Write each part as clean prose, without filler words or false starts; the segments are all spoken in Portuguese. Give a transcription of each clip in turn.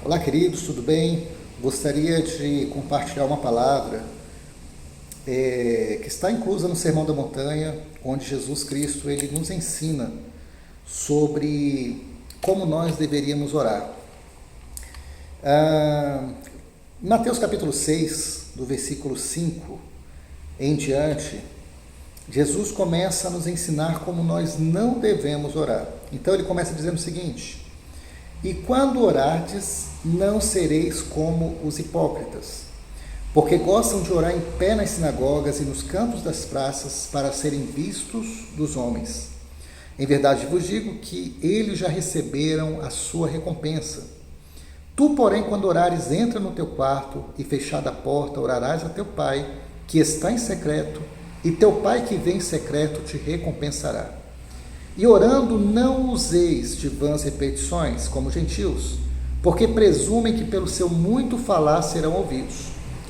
Olá, queridos, tudo bem? Gostaria de compartilhar uma palavra que está inclusa no Sermão da Montanha, onde Jesus Cristo ele nos ensina sobre como nós deveríamos orar. Mateus capítulo 6, do versículo 5 em diante, Jesus começa a nos ensinar como nós não devemos orar. Então ele começa dizendo o seguinte: e quando orardes, não sereis como os hipócritas, porque gostam de orar em pé nas sinagogas e nos cantos das praças para serem vistos dos homens. Em verdade vos digo que eles já receberam a sua recompensa. Tu, porém, quando orares, entra no teu quarto e, fechada a porta, orarás a teu Pai, que está em secreto, e teu Pai que vem em secreto te recompensará. E orando, não useis de vãs repetições, como gentios, porque presumem que pelo seu muito falar serão ouvidos.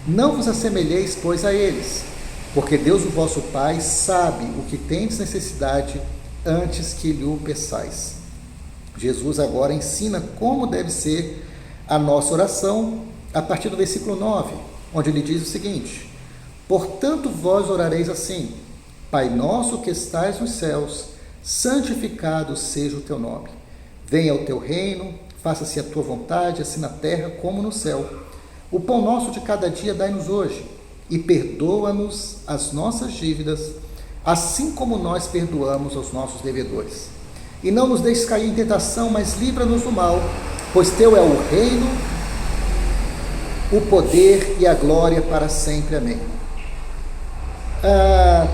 Não vos assemelheis, pois, a eles, porque Deus, o vosso Pai, sabe o que tendes necessidade antes que lhe o peçais. Jesus agora ensina como deve ser a nossa oração, a partir do versículo 9, onde ele diz o seguinte: portanto, vós orareis assim: Pai nosso que estais nos céus, santificado seja o teu nome. Venha o teu reino, faça-se a tua vontade, assim na terra como no céu. O pão nosso de cada dia dai-nos hoje, e perdoa-nos as nossas dívidas, assim como nós perdoamos aos nossos devedores. E não nos deixes cair em tentação, mas livra-nos do mal, pois teu é o reino, o poder e a glória para sempre. Amém.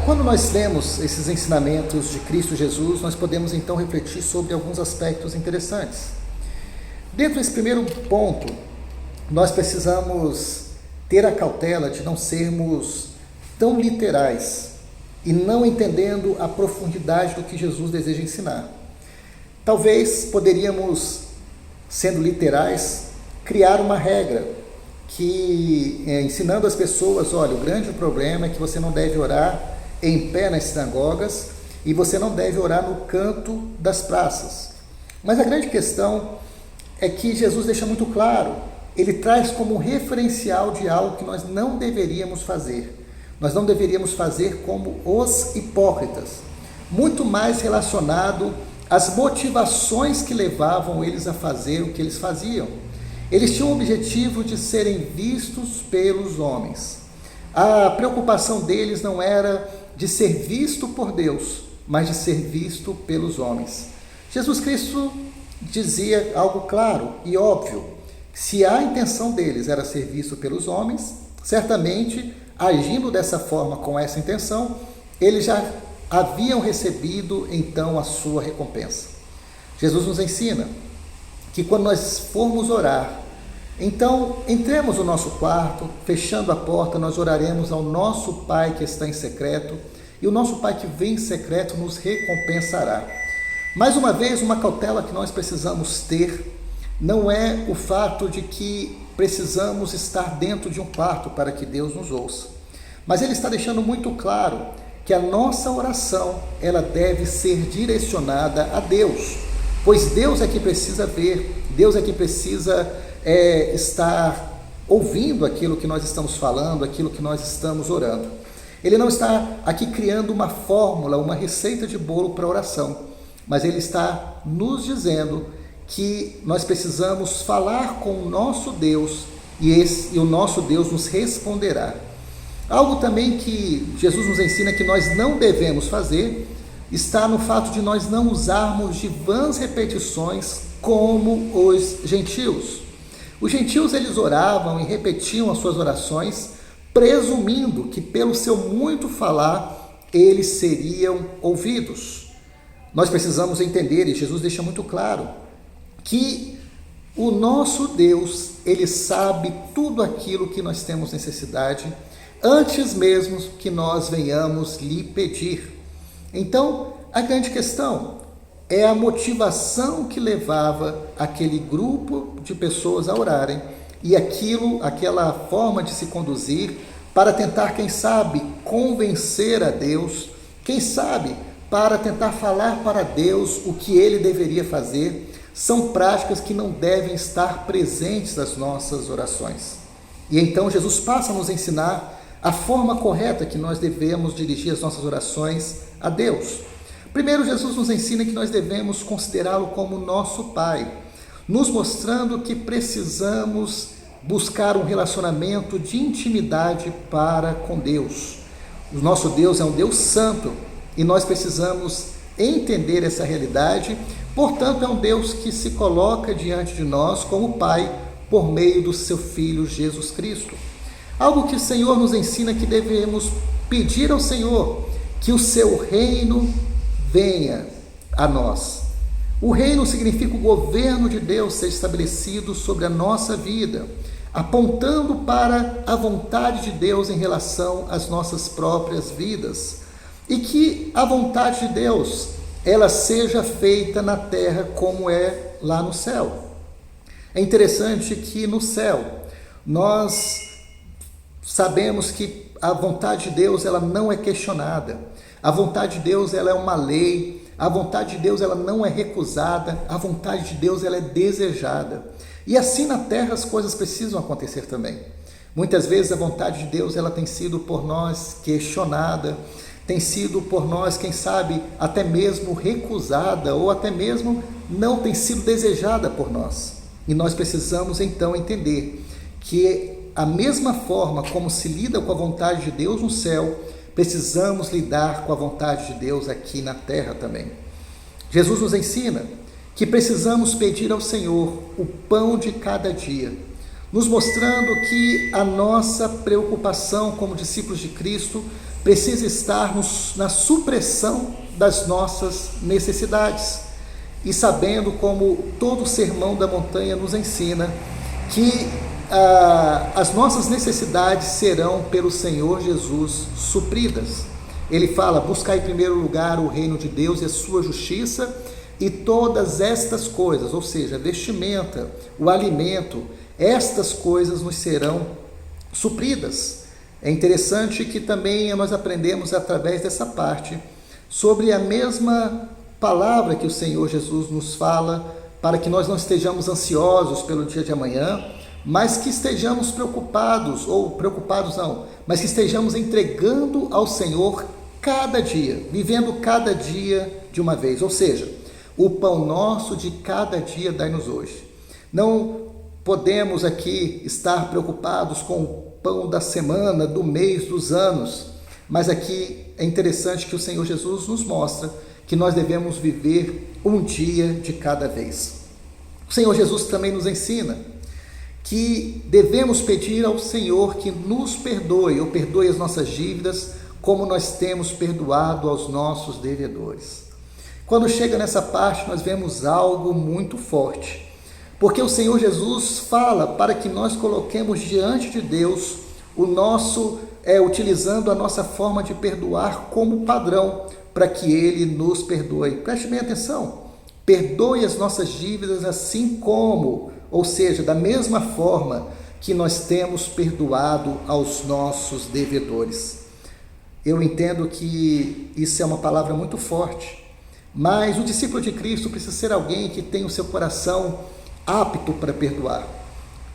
Quando nós lemos esses ensinamentos de Cristo Jesus, nós podemos então refletir sobre alguns aspectos interessantes. Dentro desse primeiro ponto, nós precisamos ter a cautela de não sermos tão literais e não entendendo a profundidade do que Jesus deseja ensinar. Talvez poderíamos, sendo literais, criar uma regra que, ensinando as pessoas: olha, o grande problema é que você não deve orar em pé nas sinagogas e você não deve orar no canto das praças. Mas a grande questão é que Jesus deixa muito claro, ele traz como referencial de algo que nós não deveríamos fazer. Nós não deveríamos fazer como os hipócritas, muito mais relacionado às motivações que levavam eles a fazer o que eles faziam. Eles tinham o objetivo de serem vistos pelos homens. A preocupação deles não era de ser visto por Deus, mas de ser visto pelos homens. Jesus Cristo dizia algo claro e óbvio: se a intenção deles era ser visto pelos homens, certamente, agindo dessa forma, com essa intenção, eles já haviam recebido então a sua recompensa. Jesus nos ensina que quando nós formos orar, então entremos no nosso quarto, fechando a porta, nós oraremos ao nosso Pai que está em secreto, e o nosso Pai que vem em secreto nos recompensará. Mais uma vez, uma cautela que nós precisamos ter não é o fato de que precisamos estar dentro de um quarto para que Deus nos ouça, mas ele está deixando muito claro que a nossa oração, ela deve ser direcionada a Deus, pois Deus é que precisa ver, Deus é que precisa estar ouvindo aquilo que nós estamos falando, aquilo que nós estamos orando. Ele não está aqui criando uma fórmula, uma receita de bolo para oração, mas ele está nos dizendo que nós precisamos falar com o nosso Deus e o nosso Deus nos responderá. Algo também que Jesus nos ensina que nós não devemos fazer está no fato de nós não usarmos de vãs repetições como os gentios. Os gentios, eles oravam e repetiam as suas orações, presumindo que pelo seu muito falar eles seriam ouvidos. Nós precisamos entender, e Jesus deixa muito claro, que o nosso Deus, ele sabe tudo aquilo que nós temos necessidade, antes mesmo que nós venhamos lhe pedir. Então, a grande questão é a motivação que levava aquele grupo de pessoas a orarem e aquela forma de se conduzir para tentar, quem sabe, convencer a Deus, quem sabe, para tentar falar para Deus o que ele deveria fazer, são práticas que não devem estar presentes nas nossas orações. E então Jesus passa a nos ensinar a forma correta que nós devemos dirigir as nossas orações a Deus. Primeiro, Jesus nos ensina que nós devemos considerá-lo como nosso Pai, nos mostrando que precisamos buscar um relacionamento de intimidade para com Deus. O nosso Deus é um Deus santo e nós precisamos entender essa realidade. Portanto, é um Deus que se coloca diante de nós como Pai por meio do seu Filho Jesus Cristo. Algo que o Senhor nos ensina que devemos pedir ao Senhor, que o seu reino venha a nós. O reino significa o governo de Deus ser estabelecido sobre a nossa vida, apontando para a vontade de Deus em relação às nossas próprias vidas. E que a vontade de Deus, ela seja feita na terra como é lá no céu. É interessante que no céu nós sabemos que a vontade de Deus ela não é questionada. A vontade de Deus ela é uma lei. A vontade de Deus ela não é recusada. A vontade de Deus ela é desejada. E assim na terra as coisas precisam acontecer também. Muitas vezes a vontade de Deus ela tem sido por nós questionada, tem sido por nós, quem sabe, até mesmo recusada ou até mesmo não tem sido desejada por nós. E nós precisamos então entender que a mesma forma como se lida com a vontade de Deus no céu, precisamos lidar com a vontade de Deus aqui na terra também. Jesus nos ensina que precisamos pedir ao Senhor o pão de cada dia, nos mostrando que a nossa preocupação como discípulos de Cristo precisa estar na supressão das nossas necessidades. E sabendo, como todo o sermão da montanha nos ensina, que as nossas necessidades serão pelo Senhor Jesus supridas. Ele fala: buscar em primeiro lugar o reino de Deus e a sua justiça, e todas estas coisas, ou seja, a vestimenta, o alimento, estas coisas nos serão supridas. É interessante que também nós aprendemos através dessa parte sobre a mesma palavra que o Senhor Jesus nos fala, para que nós não estejamos ansiosos pelo dia de amanhã, mas que estejamos preocupados mas que estejamos entregando ao Senhor cada dia, vivendo cada dia de uma vez, ou seja, o pão nosso de cada dia dai-nos hoje. Não podemos aqui estar preocupados com o pão da semana, do mês, dos anos, mas aqui é interessante que o Senhor Jesus nos mostra que nós devemos viver um dia de cada vez. O Senhor Jesus também nos ensina que devemos pedir ao Senhor que nos perdoe, ou perdoe as nossas dívidas, como nós temos perdoado aos nossos devedores. Quando chega nessa parte, nós vemos algo muito forte, porque o Senhor Jesus fala para que nós coloquemos diante de Deus o nosso, utilizando a nossa forma de perdoar como padrão, para que Ele nos perdoe. Preste bem atenção, perdoe as nossas dívidas assim como, ou seja, da mesma forma que nós temos perdoado aos nossos devedores. Eu entendo que isso é uma palavra muito forte, mas o discípulo de Cristo precisa ser alguém que tem o seu coração apto para perdoar.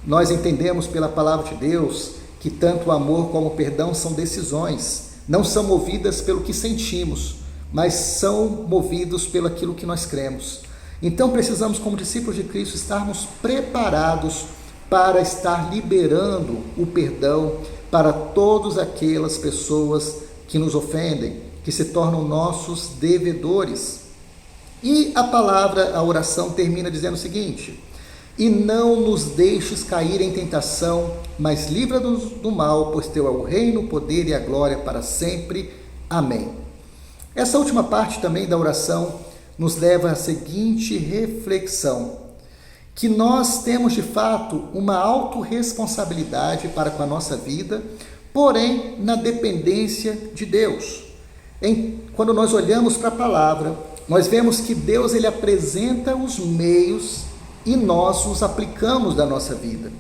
Nós entendemos pela palavra de Deus que tanto o amor como o perdão são decisões, não são movidas pelo que sentimos, mas são movidos pelo aquilo que nós cremos. Então precisamos, como discípulos de Cristo, estarmos preparados para estar liberando o perdão para todas aquelas pessoas que nos ofendem, que se tornam nossos devedores. E a oração termina dizendo o seguinte: e não nos deixes cair em tentação, mas livra-nos do mal, pois teu é o reino, o poder e a glória para sempre. Amém. Essa última parte também da oração nos leva à seguinte reflexão, que nós temos de fato uma autorresponsabilidade para com a nossa vida, porém na dependência de Deus. Quando nós olhamos para a palavra, nós vemos que Deus ele apresenta os meios e nós os aplicamos na nossa vida.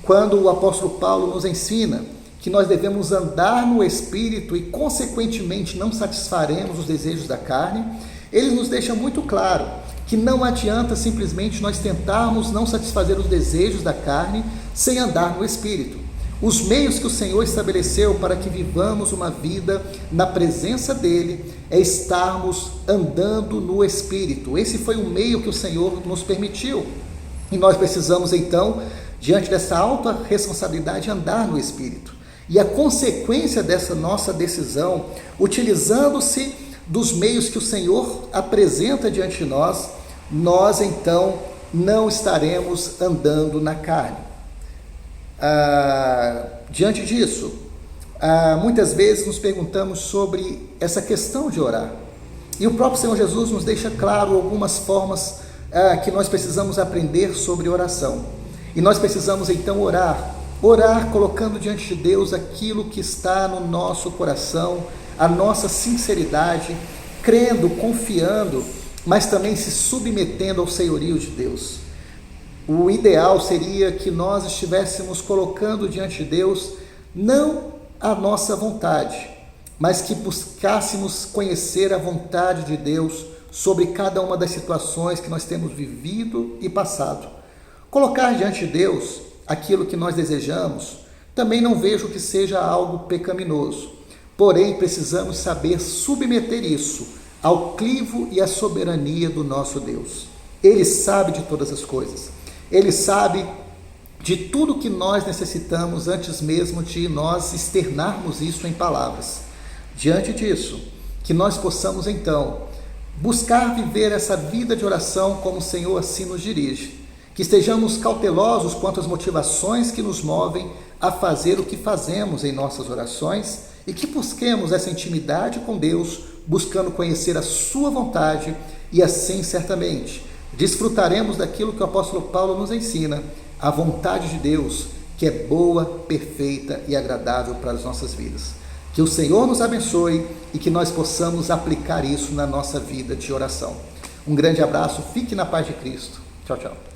Quando o apóstolo Paulo nos ensina que nós devemos andar no Espírito e consequentemente não satisfaremos os desejos da carne, ele nos deixa muito claro que não adianta simplesmente nós tentarmos não satisfazer os desejos da carne sem andar no Espírito. Os meios que o Senhor estabeleceu para que vivamos uma vida na presença dEle é estarmos andando no Espírito. Esse foi o meio que o Senhor nos permitiu. E nós precisamos então, diante dessa alta responsabilidade, andar no Espírito. E a consequência dessa nossa decisão, utilizando-se dos meios que o Senhor apresenta diante de nós, nós então não estaremos andando na carne. Diante disso, muitas vezes nos perguntamos sobre essa questão de orar. E o próprio Senhor Jesus nos deixa claro algumas formas que nós precisamos aprender sobre oração. E nós precisamos então orar colocando diante de Deus aquilo que está no nosso coração, a nossa sinceridade, crendo, confiando, mas também se submetendo ao senhorio de Deus. O ideal seria que nós estivéssemos colocando diante de Deus não a nossa vontade, mas que buscássemos conhecer a vontade de Deus sobre cada uma das situações que nós temos vivido e passado. Colocar diante de Deus aquilo que nós desejamos, também não vejo que seja algo pecaminoso. Porém, precisamos saber submeter isso ao crivo e à soberania do nosso Deus. Ele sabe de todas as coisas. Ele sabe de tudo que nós necessitamos antes mesmo de nós externarmos isso em palavras. Diante disso, que nós possamos então buscar viver essa vida de oração como o Senhor assim nos dirige. Que estejamos cautelosos quanto às motivações que nos movem a fazer o que fazemos em nossas orações e que busquemos essa intimidade com Deus, buscando conhecer a sua vontade e assim, certamente, desfrutaremos daquilo que o apóstolo Paulo nos ensina, a vontade de Deus, que é boa, perfeita e agradável para as nossas vidas. Que o Senhor nos abençoe e que nós possamos aplicar isso na nossa vida de oração. Um grande abraço, fique na paz de Cristo. Tchau, tchau.